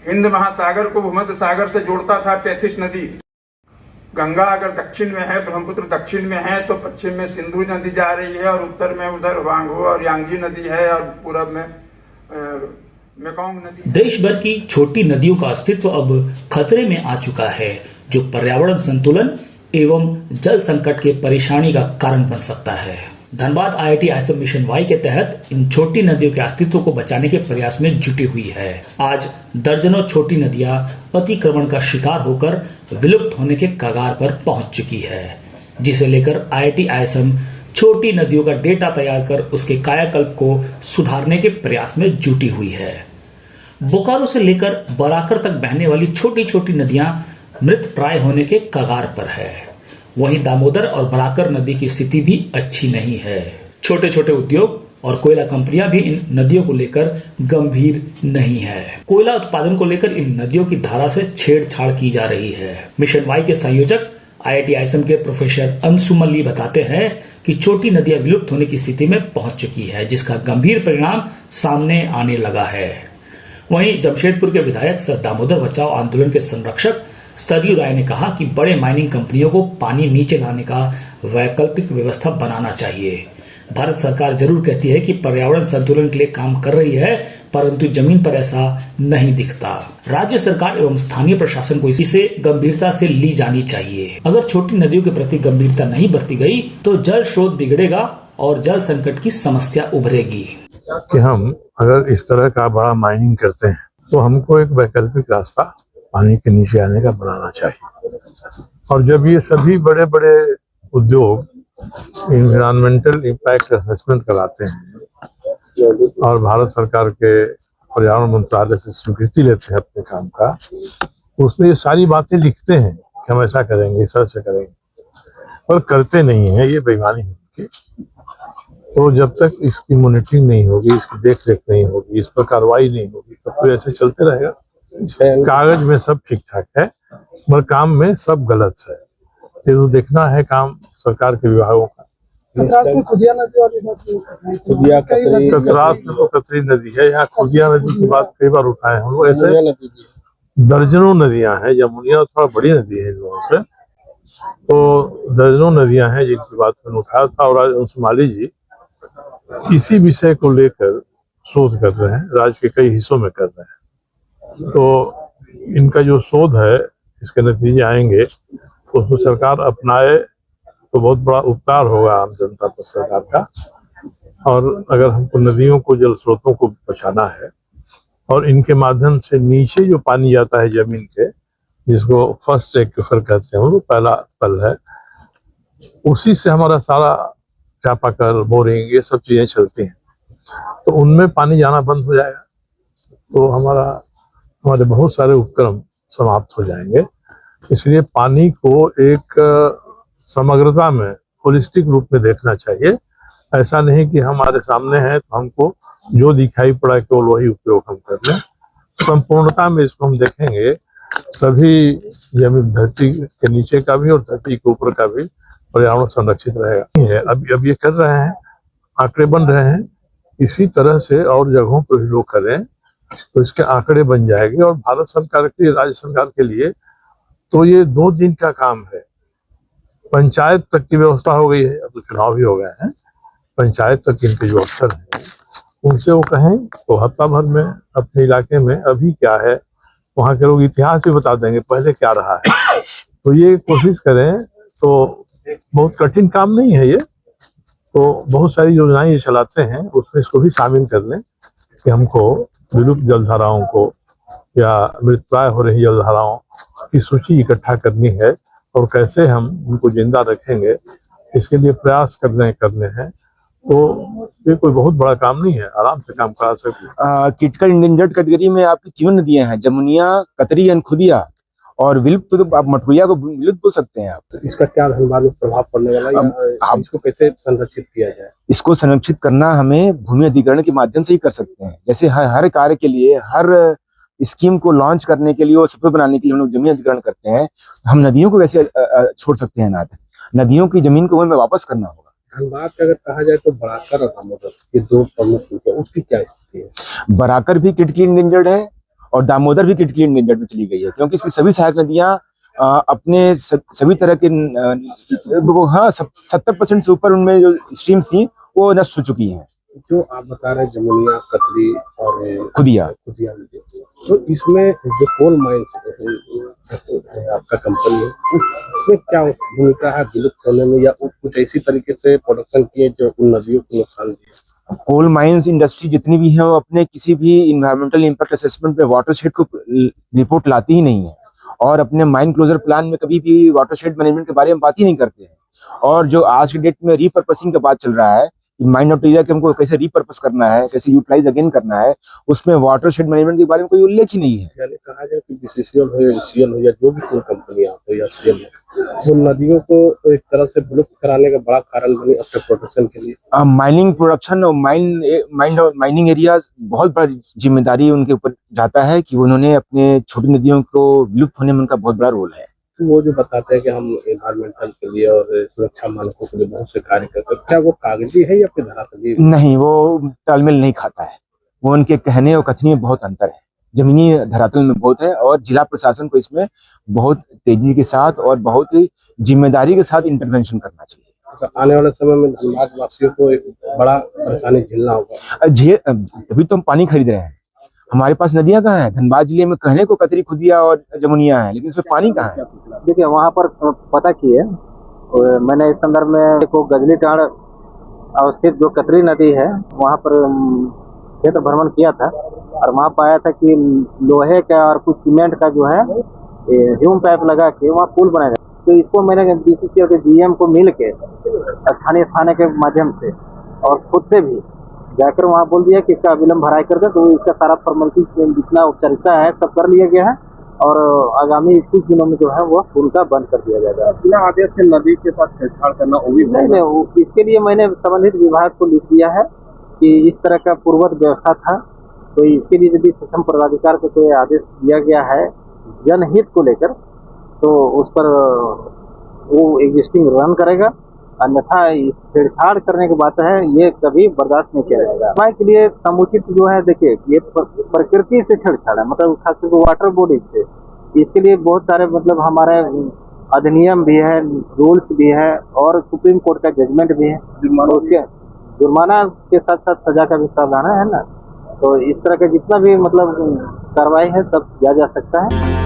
हिंद महासागर को भूमध्य सागर से जोड़ता था टेथिस नदी। गंगा अगर दक्षिण में है, ब्रह्मपुत्र दक्षिण में है, तो पश्चिम में सिंधु नदी जा रही है और उत्तर में उधर वांगो और यांगजी नदी है और पूरब में मेकोंग नदी। देश भर की छोटी नदियों का अस्तित्व अब खतरे में आ चुका है, जो पर्यावरण संतुलन एवं जल संकट के परेशानी का कारण बन सकता है। Dhanbad IIT ISM mission Y के तहत इन छोटी नदियों के अस्तित्व को बचाने के प्रयास में जुटी हुई है। आज दर्जनों छोटी नदियां अतिक्रमण का शिकार होकर विलुप्त होने के कगार पर पहुंच चुकी है, जिसे लेकर IIT आईएसएम छोटी नदियों का डेटा तैयार कर उसके कायाकल्प को सुधारने के प्रयास में जुटी हुई है। बोकारो से लेकर बराकर तक बहने वाली छोटी छोटी नदियां मृत प्राय होने के कगार पर है। वहीं दामोदर और बराकर नदी की स्थिति भी अच्छी नहीं है। छोटे छोटे उद्योग और कोयला कंपनियां भी इन नदियों को लेकर गंभीर नहीं है। कोयला उत्पादन को लेकर इन नदियों की धारा से छेड़छाड़ की जा रही है। मिशन वाई के संयोजक IIT आईएसएम के प्रोफेसर अंशुमल्ली बताते हैं कि छोटी नदियां विलुप्त होने की स्थिति में पहुंच चुकी है, जिसका गंभीर परिणाम सामने आने लगा है। वहीं जमशेदपुर के विधायक सर दामोदर बचाओ आंदोलन के संरक्षक सरयू राय ने कहा कि बड़े माइनिंग कंपनियों को पानी नीचे लाने का वैकल्पिक व्यवस्था बनाना चाहिए। भारत सरकार जरूर कहती है कि पर्यावरण संतुलन के लिए काम कर रही है, परंतु जमीन पर ऐसा नहीं दिखता। राज्य सरकार एवं स्थानीय प्रशासन को इसे गंभीरता से ली जानी चाहिए। अगर छोटी नदियों के प्रति गंभीरता नहीं बरती गई तो जल स्रोत बिगड़ेगा और जल संकट की समस्या उभरेगी। कि हम अगर इस तरह का बड़ा माइनिंग करते हैं तो हमको एक वैकल्पिक रास्ता पानी के नीचे आने का बनाना चाहिए। और जब ये सभी बड़े बड़े उद्योग एनवायरमेंटल इम्पैक्ट असेसमेंट कराते हैं और भारत सरकार के पर्यावरण मंत्रालय से स्वीकृति लेते हैं अपने काम का, उसमें ये सारी बातें लिखते हैं कि हम ऐसा करेंगे, इस तरह से करेंगे, पर करते नहीं है। ये बेईमानी है। तो जब तक इसकी मॉनिटरिंग नहीं होगी, इसकी देख रेख नहीं होगी, इस पर कार्रवाई नहीं होगी, तब तो ऐसे चलते रहेगा। कागज में सब ठीक ठाक है मगर काम में सब गलत है। तो देखना है काम सरकार के विभागों का। कतरास में तो कतरी नदी है, यहाँ खुदिया नदी की बात कई बार उठाए हम लोग। ऐसे दर्जनों नदियां हैं। यमुनिया थोड़ा बड़ी नदी है इन लोगों से, तो दर्जनों नदियां हैं जिनकी बात मैंने उठाया था। और अंशुमाली जी इसी विषय को लेकर शोध कर रहे हैं, राज्य के कई हिस्सों में कर रहे हैं। तो इनका जो शोध है, इसके नतीजे आएंगे तो उसमें सरकार अपनाए तो बहुत बड़ा उपकार होगा आम जनता पर सरकार का। और अगर हमको नदियों को, जल स्रोतों को बचाना है और इनके माध्यम से नीचे जो पानी जाता है जमीन के, जिसको फर्स्ट एक्विफर कहते हैं, वो पहला तल है, उसी से हमारा सारा चापाकल, बोरिंग, ये सब चीजें चलती हैं। तो उनमें पानी जाना बंद हो जाएगा तो हमारे बहुत सारे उपक्रम समाप्त हो जाएंगे। इसलिए पानी को एक समग्रता में, होलिस्टिक रूप में देखना चाहिए। ऐसा नहीं कि हमारे सामने है तो हमको जो दिखाई पड़ा केवल वही उपयोग हम कर लें। संपूर्णता में इसको हम देखेंगे तभी जमीन, धरती के नीचे का भी और धरती के ऊपर का भी पर्यावरण संरक्षित रहेगा। अब ये कर रहे हैं, आंकड़े बन रहे हैं। इसी तरह से और जगहों पर भी लोग करें तो इसके आंकड़े बन जाएंगे। और भारत सरकार के लिए, राज्य सरकार के लिए तो ये 2 दिन का काम है। पंचायत तक की व्यवस्था हो गई है, अब तो चुनाव भी हो गए हैं। पंचायत तक इनके जो अफसर हैं उनसे वो कहें तो हफ्ता भर में अपने इलाके में अभी क्या है, वहाँ के लोग इतिहास भी बता देंगे पहले क्या रहा है। तो ये कोशिश करें तो बहुत कठिन काम नहीं है ये। तो बहुत सारी योजनाएं ये चलाते हैं, उसमें इसको भी शामिल कर लें कि हमको विलुप्त जलधाराओं को या मृतप्राय हो रही जलधाराओं की सूची इकट्ठा करनी है और कैसे हम उनको जिंदा रखेंगे, इसके लिए प्रयास करने हैं। तो ये कोई बहुत बड़ा काम नहीं है, आराम से काम करा सकते। क्रिटिकल इंडेंजर्ड कैटेगरी में आपकी 3 नदियां हैं, जमुनिया, कतरी एंड खुदिया। और विलुप्त तो आप मटकुरिया को विलुप्त बोल सकते हैं आप। इसका क्या धनबाद में प्रभाव पड़ने वाला है? आप इसको कैसे संरक्षित किया जाए? इसको संरक्षित करना हम भूमि अधिग्रहण के माध्यम से ही कर सकते हैं। जैसे हर कार्य के लिए, हर स्कीम को लॉन्च करने के लिए और सफल बनाने के लिए हम लोग जमीन अधिग्रहण करते हैं। हम नदियों को कैसे छोड़ सकते हैं? नदियों की जमीन को हमें वापस करना होगा। धनबाद अगर कहा जाए तो बराकर और दामोदर, ये 2 प्रमुख, उसकी क्या स्थिति है? बराकर भी क्रिटिकली इंडेंजर्ड है और दामोदर भी क्रिटिकली इंडेंजर्ड में चली गई है, क्योंकि इसकी सभी सहायक नदियां अपने सभी तरह के 70% से ऊपर उनमें जो स्ट्रीम्स थी वो नष्ट हो चुकी हैं। जो आप बता रहे हैं जमुनिया, कतरी और खुदिया, नदी, तो इसमें जो कोल माइंस आपका कंपनी है उसमें क्या भूमिका है विलुप्त होने में, या कुछ ऐसी तरीके से प्रोडक्शन किए जो उन नदियों को नुकसान दिए? कोल माइंस इंडस्ट्री जितनी भी है वो अपने किसी भी इन्वायरमेंटल इम्पैक्ट असेसमेंट पे वाटरशेड को रिपोर्ट लाती ही नहीं है, और अपने माइन क्लोजर प्लान में कभी भी वाटरशेड मैनेजमेंट के बारे में बात ही नहीं करते हैं। और जो आज की डेट में रीपर्पसिंग का बात चल रहा है, माइन ऑफ एरिया के हमको कैसे रीपर्पस करना है, कैसे यूटिलाइज अगेन करना है, उसमें वाटरशेड मैनेजमेंट के बारे में कोई उल्लेख ही नहीं है। यानी कहा जाए कि बीसीसीएल हो या ईसीएल हो या जो भी कोई कंपनी हो या सीएल हो, वो नदियों को एक तरह से विलुप्त कराने का बड़ा कारण बनी अपने प्रोटेक्शन के लिए। माइनिंग प्रोडक्शन और माइनिंग एरिया बहुत बड़ा जिम्मेदारी उनके ऊपर जाता है कि उन्होंने अपने छोटी नदियों को विलुप्त होने में उनका बहुत बड़ा रोल है। तो वो जो बताते हैं कि हम एनवायरमेंटल के लिए और सुरक्षा मानकों के लिए बहुत से कार्य करते हैं, क्या वो कागजी है या फिर धरातलीय? नहीं, वो तालमेल नहीं खाता है। वो उनके कहने और कथनी में बहुत अंतर है, जमीनी धरातल में बहुत है, और जिला प्रशासन को इसमें बहुत तेजी के साथ और बहुत ही जिम्मेदारी के साथ इंटरवेंशन करना चाहिए। तो आने वाले समय में धनबाद वासियों को एक बड़ा परेशानी झेलना होगा। अभी तो हम पानी खरीद रहे हैं, हमारे पास नदियां कहाँ हैं? धनबाद जिले में कहने को कतरी, खुदिया और जमुनिया है, लेकिन उसमें पानी कहाँ है? देखिए वहाँ पर पता किए, मैंने इस संदर्भ में देखो गजली टाड़ अवस्थित जो कतरी नदी है वहाँ पर क्षेत्र भ्रमण किया था, और वहाँ पाया था कि लोहे का और कुछ सीमेंट का जो है ह्यूम पाइप लगा के वहाँ पुल बनाया गया। तो इसको मैंने बीसीसीएल के जीएम को मिल के स्थानीय थाने के माध्यम से और खुद से भी जाकर वहाँ बोल दिया कि इसका अविलंब भराई कर दे, तो इसका सारा फॉर्मेलिटी जितना औपचारिकता है सब कर लिया गया है, और आगामी कुछ दिनों में जो है वो पुल का बंद कर दिया जाएगा। बिना आदेश से नदी के साथ छेड़छाड़ करना वो भी नहीं, इसके लिए मैंने संबंधित विभाग को लिख दिया है कि इस तरह का पूर्ववत व्यवस्था था, तो इसके लिए यदि सक्षम पदाधिकार को कोई आदेश दिया गया है जनहित को लेकर, तो उस पर वो एग्जिस्टिंग रन करेगा, अन्यथा छेड़छाड़ करने की बात है ये कभी बर्दाश्त नहीं किया जाएगा। समय के लिए समुचित जो है, देखिए ये प्रकृति से छेड़छाड़ है, मतलब खासकर वाटर बॉडी से, इसके लिए बहुत सारे मतलब हमारे अधिनियम भी है, रूल्स भी है, और सुप्रीम कोर्ट का जजमेंट भी है, उसके जुर्माना के साथ साथ सजा का भी प्रावधान है ना। तो इस तरह का जितना भी मतलब कार्रवाई है सब किया जा सकता है।